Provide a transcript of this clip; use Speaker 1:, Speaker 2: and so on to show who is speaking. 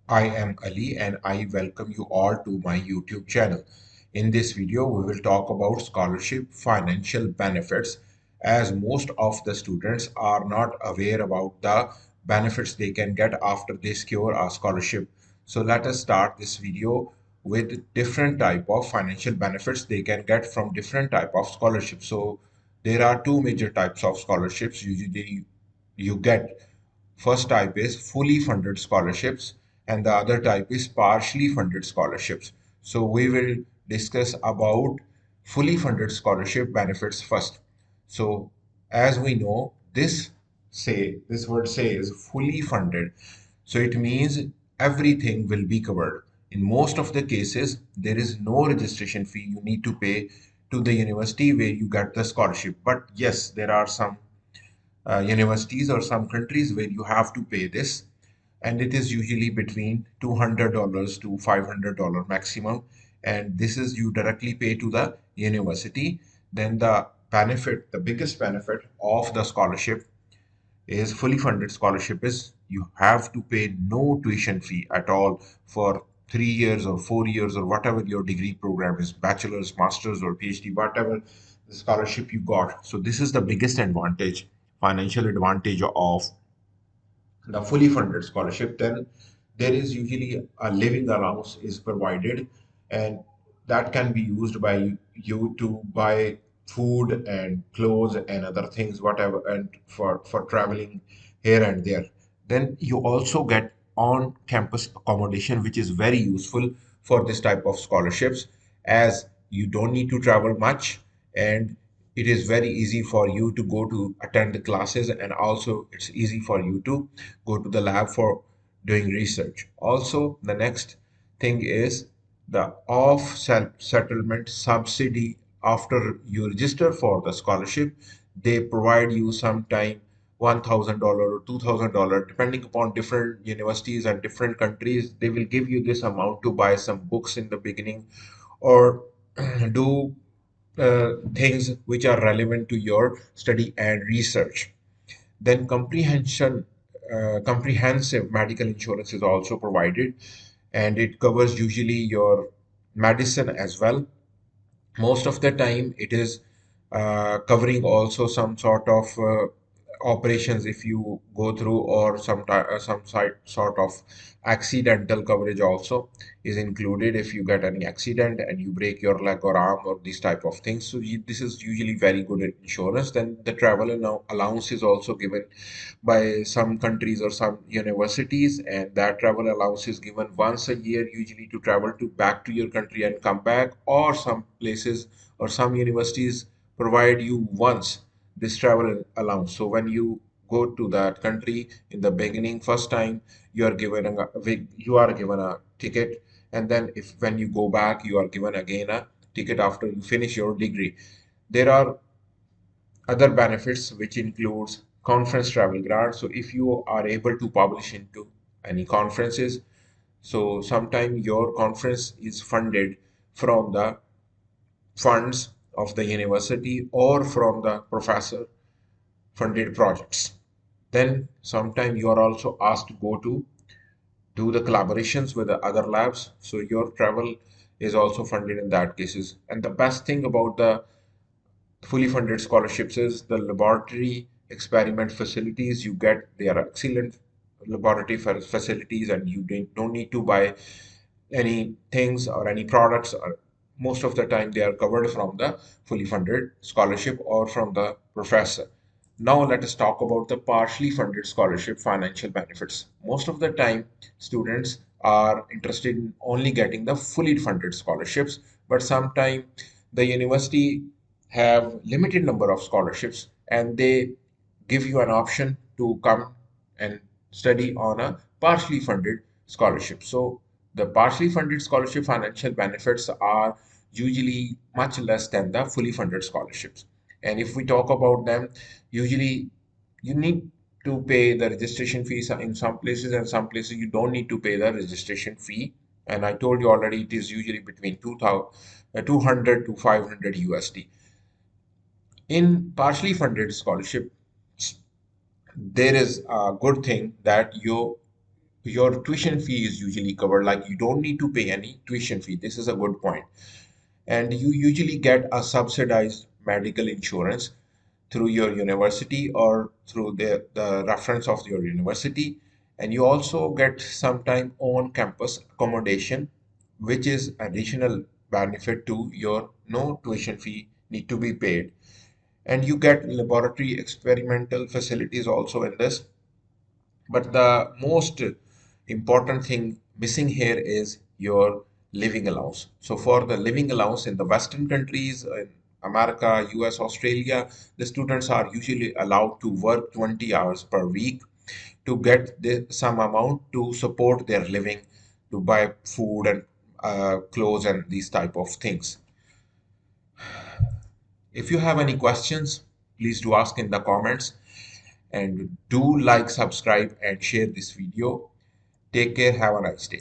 Speaker 1: I am Ali and I welcome you all to my YouTube channel. In this video, we will talk about scholarship financial benefits as most of the students are not aware about the benefits they can get after they secure a scholarship. So let us start this video with different type of financial benefits they can get from different type of scholarships. So there are two major types of scholarships usually you get. First type is fully funded scholarships, and the other type is partially funded scholarships. So we will discuss about fully funded scholarship benefits first. So as we know, this word says fully funded. So it means everything will be covered. In most of the cases, there is no registration fee you need to pay to the university where you get the scholarship. But yes, there are some universities or some countries where you have to pay this, and it is usually between $200 to $500 maximum, and this is you directly pay to the university. Then the biggest benefit of the scholarship is fully funded scholarship is you have to pay no tuition fee at all for 3 years or 4 years or whatever your degree program is, bachelor's, master's, or PhD, whatever the scholarship you got. So this is the biggest advantage, financial advantage of the fully funded scholarship. Then there is usually a living allowance is provided, and that can be used by you to buy food and clothes and other things, whatever, and for traveling here and there. Then you also get on campus accommodation, which is very useful for this type of scholarships, as you don't need to travel much, and it is very easy for you to go to attend the classes, and also it's easy for you to go to the lab for doing research. Also, the next thing is the off settlement subsidy. After you register for the scholarship, they provide you sometime $1,000 or $2,000, depending upon different universities and different countries. They will give you this amount to buy some books in the beginning, or do things which are relevant to your study and research. Then comprehensive medical insurance is also provided, and it covers usually your medicine as well. Most of the time it is covering also some sort of operations if you go through, or sort of accidental coverage also is included if you get any accident and you break your leg or arm or these type of things. So this is usually very good insurance. Then the travel allowance is also given by some countries or some universities, and that travel allowance is given once a year, usually to travel to back to your country and come back, or some places or some universities provide you once this travel allowance. So when you go to that country in the beginning first time, you are given a ticket, and then if when you go back you are given again a ticket after you finish your degree. There are other benefits which includes conference travel grant. So if you are able to publish into any conferences, so sometime your conference is funded from the funds of the university or from the professor funded projects. Then sometime you are also asked to go to do the collaborations with the other labs, so your travel is also funded in that cases. And the best thing about the fully funded scholarships is the laboratory experiment facilities you get. They are excellent laboratory facilities, and you don't need to buy any things or any products, or most of the time they are covered from the fully funded scholarship or from the professor. Now let us talk about the partially funded scholarship financial benefits. Most of the time students are interested in only getting the fully funded scholarships, but sometimes the university have limited number of scholarships, and they give you an option to come and study on a partially funded scholarship. So the partially funded scholarship financial benefits are usually much less than the fully funded scholarships. And if we talk about them, usually you need to pay the registration fees in some places, and some places you don't need to pay the registration fee. And I told you already, it is usually between 200 to 500 USD. In partially funded scholarship, there is a good thing that your tuition fee is usually covered. Like you don't need to pay any tuition fee. This is a good point. And you usually get a subsidized medical insurance through your university or through the reference of your university. And you also get sometime on campus accommodation, which is additional benefit to your no tuition fee need to be paid. And you get laboratory experimental facilities also in this. But the most important thing missing here is your living allowance. So for the living allowance in the Western countries, in America, US, Australia, the students are usually allowed to work 20 hours per week to get some amount to support their living, to buy food and clothes and these type of things. If you have any questions, please do ask in the comments, and do like, subscribe, and share this video. Take care. Have a nice day.